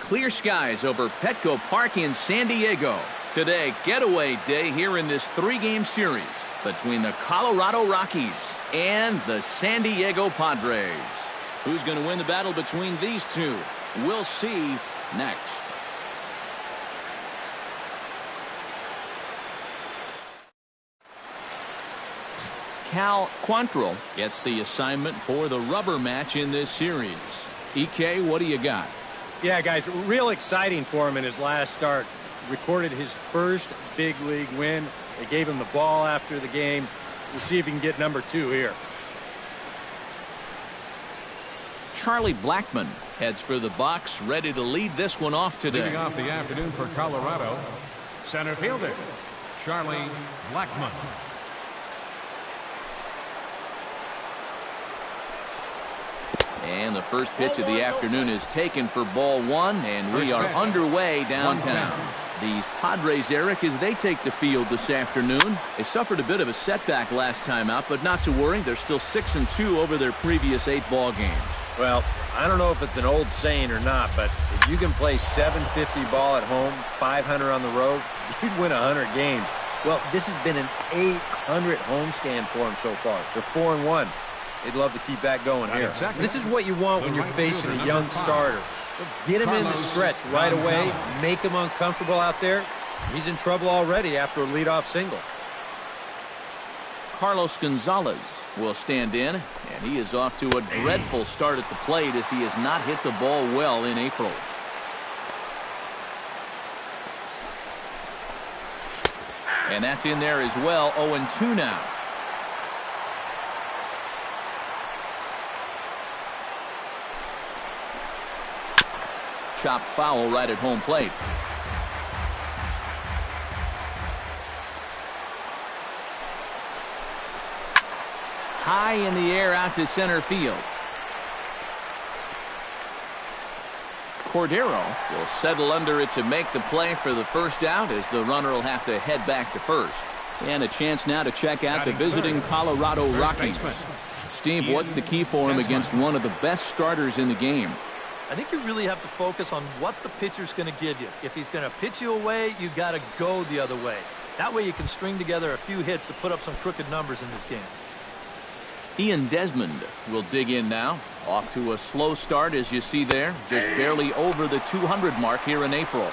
clear skies over Petco Park in San Diego. Today, getaway day here in this 3-game series between the Colorado Rockies and the San Diego Padres. Who's going to win the battle between these two? We'll see next. Cal Quantrill gets the assignment for the rubber match in this series. EK, what do you got? Yeah, guys, real exciting for him in his last start. Recorded his first big league win. They gave him the ball after the game. We'll see if he can get number 2 here. Charlie Blackmon heads for the box, ready to lead this one off today. Leading off the afternoon for Colorado, center fielder Charlie Blackmon. And the first pitch of the afternoon is taken for ball 1, and we are underway downtown. These Padres, Eric, as they take the field this afternoon, they suffered a bit of a setback last time out, but not to worry. They're still 6-2 over their previous 8 ball games. Well, I don't know if it's an old saying or not, but if you can play .750 ball at home, .500 on the road, you'd win 100 games. Well, this has been an 800 homestand for them so far. They're 4-1. They'd love to keep that going here. This is what you want when you're facing a young starter. Get him in the stretch right away. Make him uncomfortable out there. He's in trouble already after a leadoff single. Carlos Gonzalez will stand in, and he is off to a dreadful start at the plate as he has not hit the ball well in April. And that's in there as well. 0-2 now. Chopped foul right at home plate. High in the air out to center field. Cordero will settle under it to make the play for the first out, as the runner will have to head back to first. And a chance now to check out the visiting Colorado Rockies. Steve, what's the key for him against one of the best starters in the game? I think you really have to focus on what the pitcher's going to give you. If he's going to pitch you away, you got to go the other way. That way you can string together a few hits to put up some crooked numbers in this game. Ian Desmond will dig in now. Off to a slow start, as you see there. Just barely over the 200 mark here in April.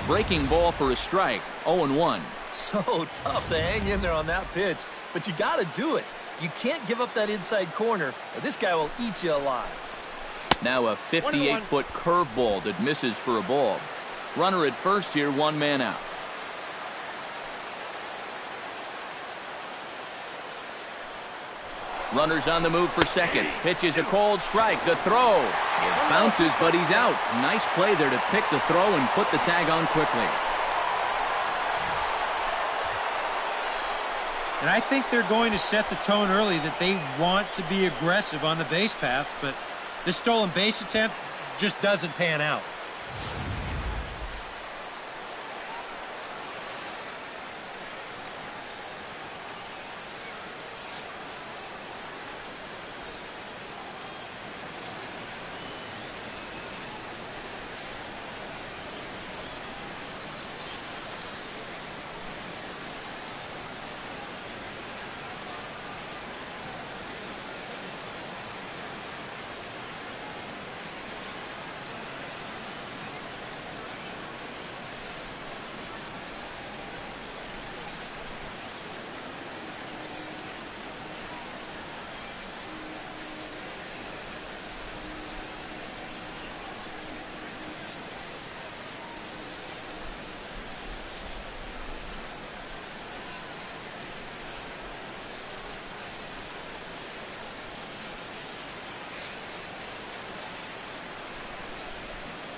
Breaking ball for a strike. 0-1. So tough to hang in there on that pitch, but you got to do it. You can't give up that inside corner, or this guy will eat you alive. Now a 58-foot curveball that misses for a ball. Runner at first here, 1 man out. Runners on the move for second. Pitch is a cold strike. The throw. It bounces, but he's out. Nice play there to pick the throw and put the tag on quickly. And I think they're going to set the tone early that they want to be aggressive on the base paths, but this stolen base attempt just doesn't pan out.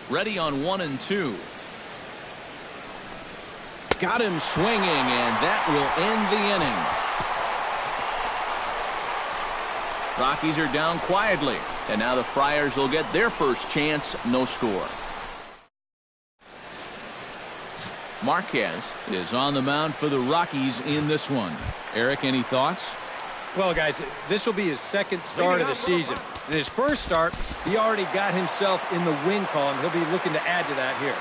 Ready on 1-2. Got him swinging, and that will end the inning. Rockies are down quietly, and now the Friars will get their first chance. No score. Marquez is on the mound for the Rockies in this one. Eric, any thoughts? Well, guys, this will be his second start of the season. In his first start, he already got himself in the win column. He'll be looking to add to that here.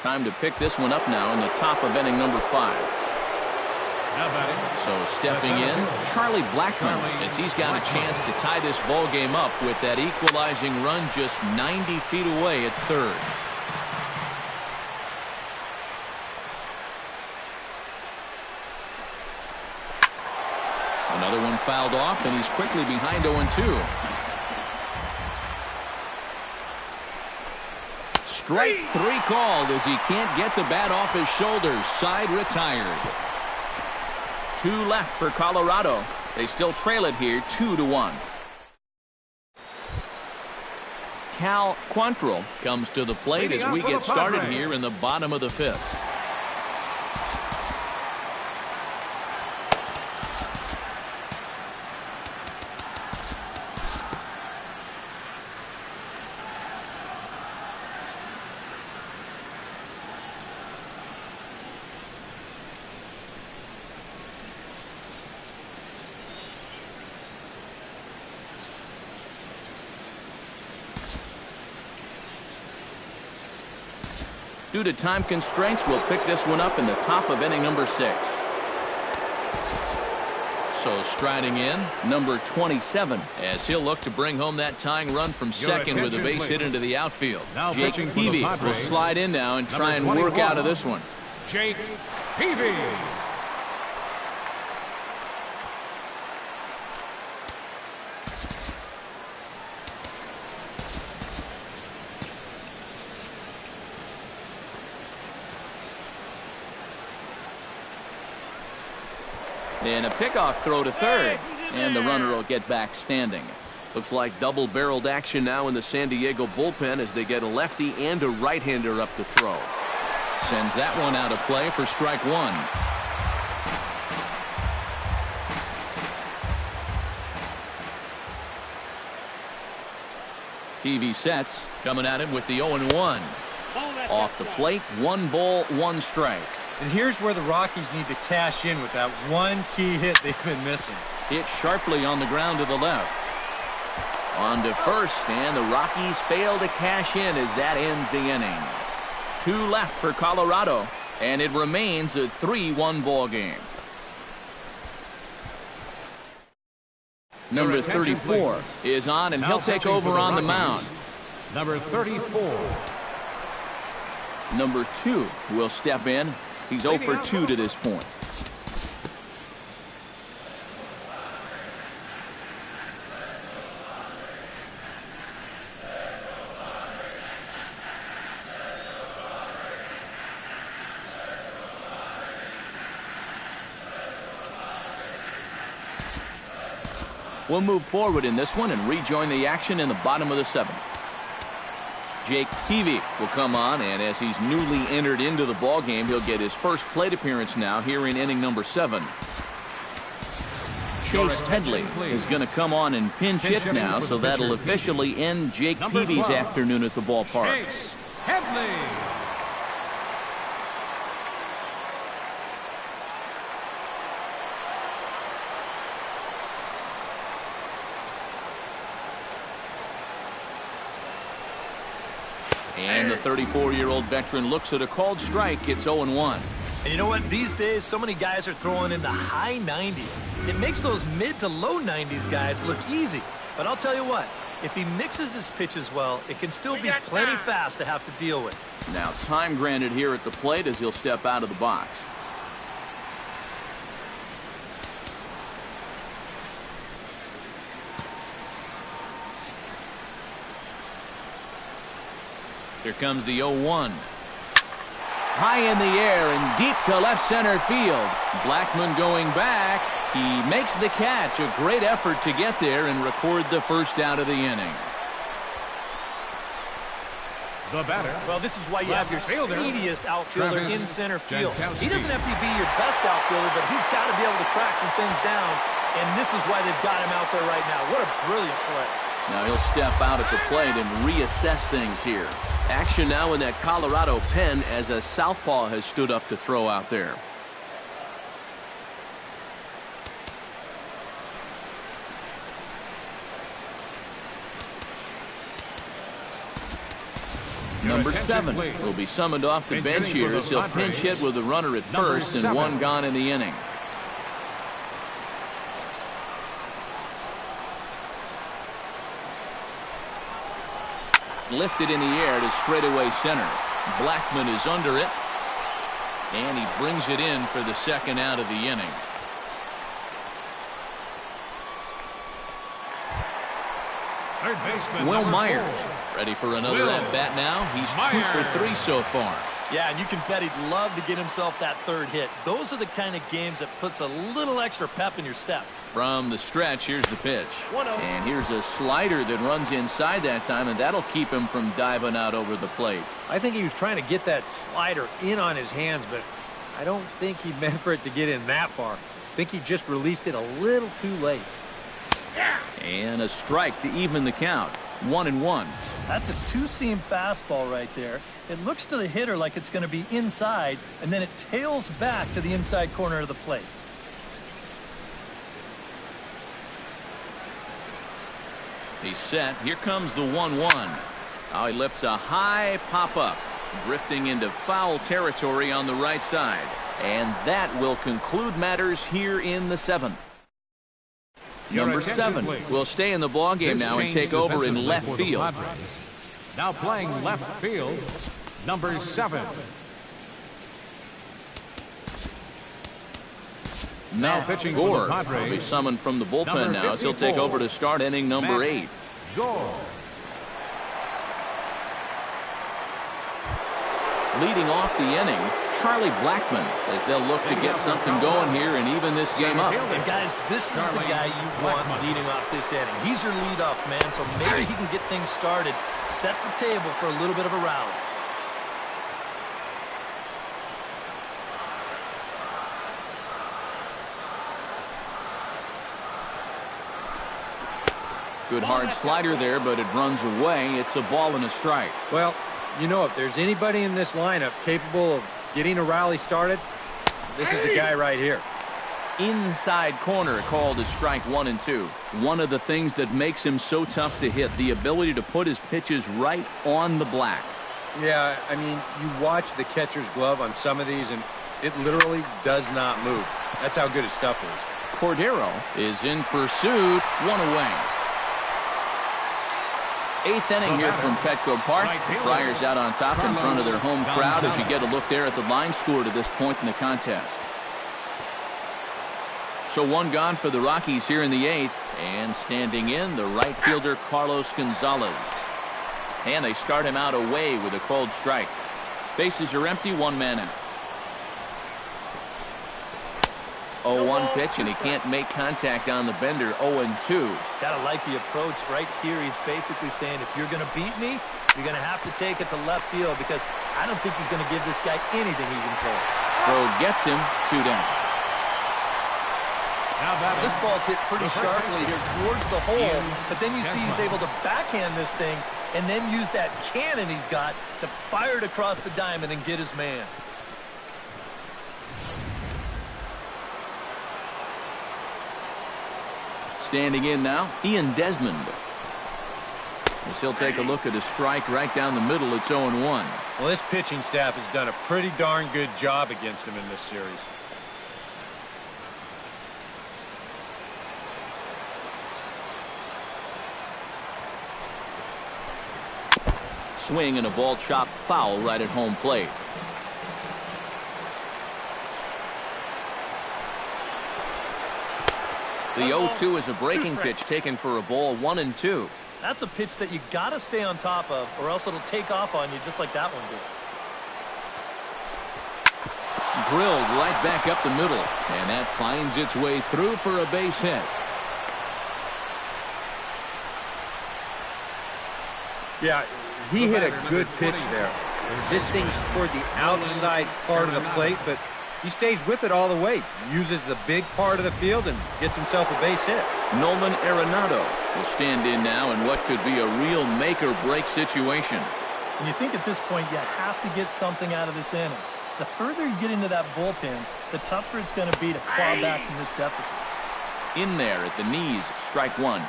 Time to pick this one up now in the top of inning number 5. So stepping in, Charlie Blackmon, as he's got a chance to tie this ball game up with that equalizing run just 90 feet away at third. Another one fouled off, and he's quickly behind 0-2. Strike 3 called as he can't get the bat off his shoulders. Side retired. 2 left for Colorado. They still trail it here 2-1. Cal Quantrill comes to the plate as we get started here in the bottom of the 5th. Due to time constraints, we'll pick this one up in the top of inning number 6. So striding in, number 27, as he'll look to bring home that tying run from second with a base hit into the outfield. Jake Peavy will slide in now and try and work out of this one. Jake Peavy. And a pickoff throw to third, and the runner will get back standing. Looks like double-barreled action now in the San Diego bullpen as they get a lefty and a right-hander up to throw. Sends that one out of play for strike 1. Peavy sets, coming at him with the 0-1. Off the plate, 1 ball, 1 strike. And here's where the Rockies need to cash in with that one key hit they've been missing. Hit sharply on the ground to the left. On to first, and the Rockies fail to cash in as that ends the inning. 2 left for Colorado, and it remains a 3-1 ball game. Number 34 is on, and he'll take over on the mound. Number 34. Number 2 will step in. He's 0 for 2 to this point. We'll move forward in this one and rejoin the action in the bottom of the 7th. Jake Peavy will come on, and as he's newly entered into the ballgame, he'll get his first plate appearance now here in inning number 7. Chase Headley is going to come on and pinch hit now, so that'll officially end Jake Peavy's afternoon at the ballpark. Chase Headley. And the 34-year-old veteran looks at a called strike. It's 0-1. And you know what? These days, so many guys are throwing in the high 90s. It makes those mid to low 90s guys look easy. But I'll tell you what, if he mixes his pitches well, it can still be plenty fast to have to deal with. Now time granted here at the plate as he'll step out of the box. Here comes the 0-1. High in the air and deep to left center field. Blackmon going back. He makes the catch. A great effort to get there and record the first out of the inning. The batter. Well, this is why you have your speediest outfielder in center field. He doesn't have to be your best outfielder, but he's got to be able to track some things down, and this is why they've got him out there right now. What a brilliant play. Now he'll step out at the plate and reassess things here. Action now in that Colorado pen as a southpaw has stood up to throw out there. Number 7 will be summoned off the bench here as he'll pinch hit with a runner at first and 1 gone in the inning. Lifted in the air to straightaway center. Blackmon is under it, and he brings it in for the second out of the inning. Third baseman, Will Myers 4. ready for another at-bat now. He's 2 for 3 so far. Yeah, and you can bet he'd love to get himself that third hit. Those are the kind of games that puts a little extra pep in your step. From the stretch, here's the pitch. And here's a slider that runs inside that time, and that'll keep him from diving out over the plate. I think he was trying to get that slider in on his hands, but I don't think he meant for it to get in that far. I think he just released it a little too late. And a strike to even the count. 1-1. That's a two-seam fastball right there. It looks to the hitter like it's going to be inside, and then it tails back to the inside corner of the plate. He's set. Here comes the 1-1. Now he lifts a high pop-up, drifting into foul territory on the right side. And that will conclude matters here in the 7th. Number 7 will stay in the ballgame now and take over in left field. Now playing left field, number 7. Matt pitching Gore for the Padres, will be summoned from the bullpen now as he'll take over to start inning number 8. Gore. Leading off the inning, Charlie Blackmon, as they'll look to get something going here and even this game up. And guys, this is the guy you want leading off this inning. He's your leadoff man, so maybe he can get things started, set the table for a little bit of a rally. Good hard slider there, but it runs away. It's a ball and a strike. Well, you know, if there's anybody in this lineup capable of getting a rally started, this is the guy right here. Inside corner called as strike 1 and 2. One of the things that makes him so tough to hit, the ability to put his pitches right on the black. Yeah, I mean, you watch the catcher's glove on some of these, and it literally does not move. That's how good his stuff is. Cordero is in pursuit, 1 away. 8th inning here from Petco Park. The Friars out on top in front of their home crowd as you get a look there at the line score to this point in the contest. So 1 gone for the Rockies here in the 8th. And standing in, the right fielder Carlos Gonzalez. And they start him out away with a called strike. Bases are empty, 1 man out. 0-1 pitch, and he can't make contact on the bender. 0-2. Gotta like the approach right here. He's basically saying, if you're going to beat me, you're going to have to take it to left field, because I don't think he's going to give this guy anything he can pull. Throw gets him, 2 down. This ball's hit pretty sharply here towards the hole, but then you see he's able to backhand this thing and then use that cannon he's got to fire it across the diamond and get his man. Standing in now, Ian Desmond. As he'll take a look at a strike right down the middle. It's 0-1. Well, this pitching staff has done a pretty darn good job against him in this series. Swing and a ball chopped foul right at home plate. The 0-2 is a breaking pitch taken for a ball, 1-2. That's a pitch that you got to stay on top of, or else it'll take off on you just like that one did. Drilled right back up the middle, and that finds its way through for a base hit. Yeah, he hit a good pitch there. This thing's toward the outside part of the plate, but he stays with it all the way, uses the big part of the field, and gets himself a base hit. Nolan Arenado will stand in now in what could be a real make-or-break situation. And you think at this point you have to get something out of this inning. The further you get into that bullpen, the tougher it's going to be to claw back from this deficit. In there at the knees, strike one.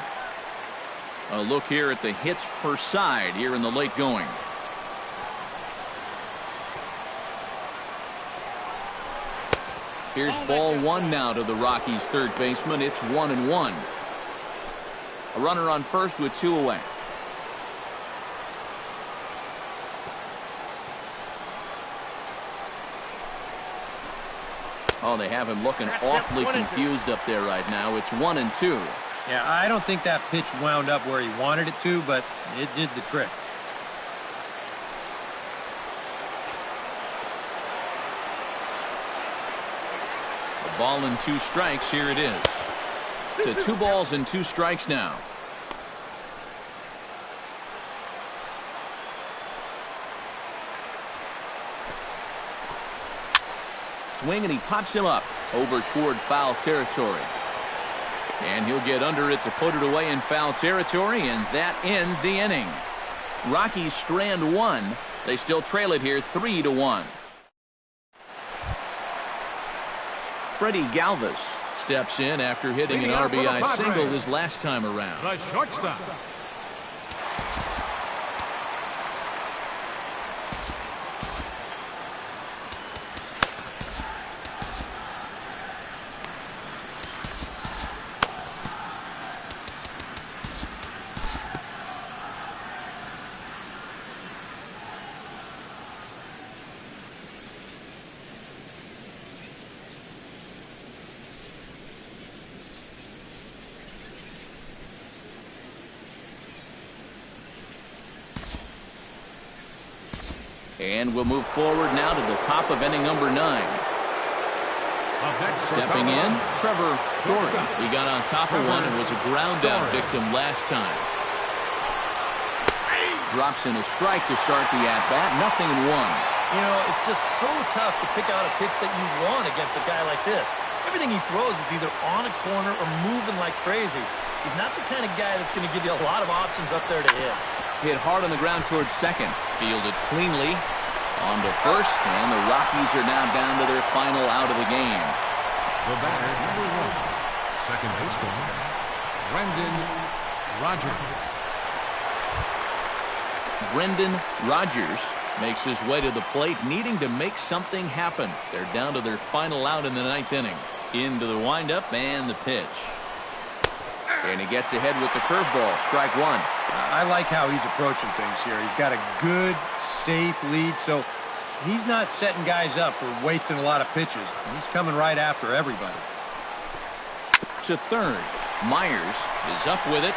A look here at the hits per side here in the late going. Here's ball one now to the Rockies' third baseman. It's 1-1. A runner on first with 2 away. Oh, they have him looking awfully confused up there right now. It's 1-2. Yeah, I don't think that pitch wound up where he wanted it to, but it did the trick. A ball and 2 strikes. Here it is. To 2 balls and 2 strikes now. Swing, and he pops him up over toward foul territory. And he'll get under it to put it away in foul territory, and that ends the inning. Rockies strand 1. They still trail it here 3-1. Freddie Galvis steps in after hitting an RBI single his last time around. The shortstop. And we'll move forward now to the top of inning number 9. Stepping in, Trevor Story. He got on top of one and was a ground out victim last time. Drops in a strike to start the at-bat. 0-1. You know, it's just so tough to pick out a pitch that you want against a guy like this. Everything he throws is either on a corner or moving like crazy. He's not the kind of guy that's going to give you a lot of options up there to hit. Hit hard on the ground towards second. Fielded cleanly. On to first, and the Rockies are now down to their final out of the game. The batter, number 1, second baseman, Brendan Rodgers. Brendan Rodgers makes his way to the plate, needing to make something happen. They're down to their final out in the 9th inning. Into the windup and the pitch. And he gets ahead with the curveball. Strike 1. I like how he's approaching things here. He's got a good, safe lead, so he's not setting guys up or wasting a lot of pitches. He's coming right after everybody. To third. Myers is up with it.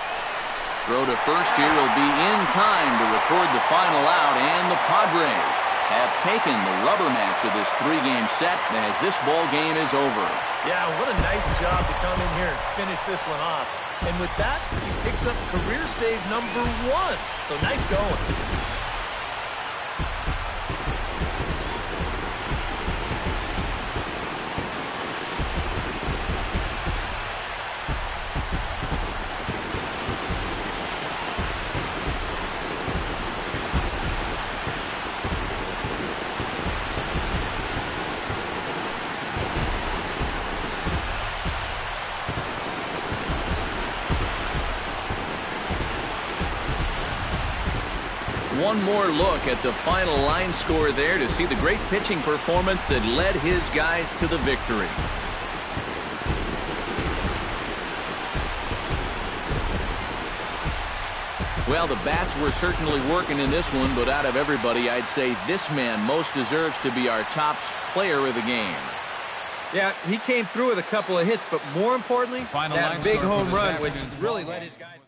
Throw to first here will be in time to record the final out, and the Padres have taken the rubber match of this 3-game set as this ball game is over. Yeah, what a nice job to come in here and finish this one off. And with that, he picks up career save number 1. So nice going. one more look at the final line score there to see the great pitching performance that led his guys to the victory. Well, the bats were certainly working in this one, but out of everybody, I'd say this man most deserves to be our top player of the game. Yeah, he came through with a couple of hits, but more importantly, Final that line big score for home this run, which afternoon's really ball led game. his guys.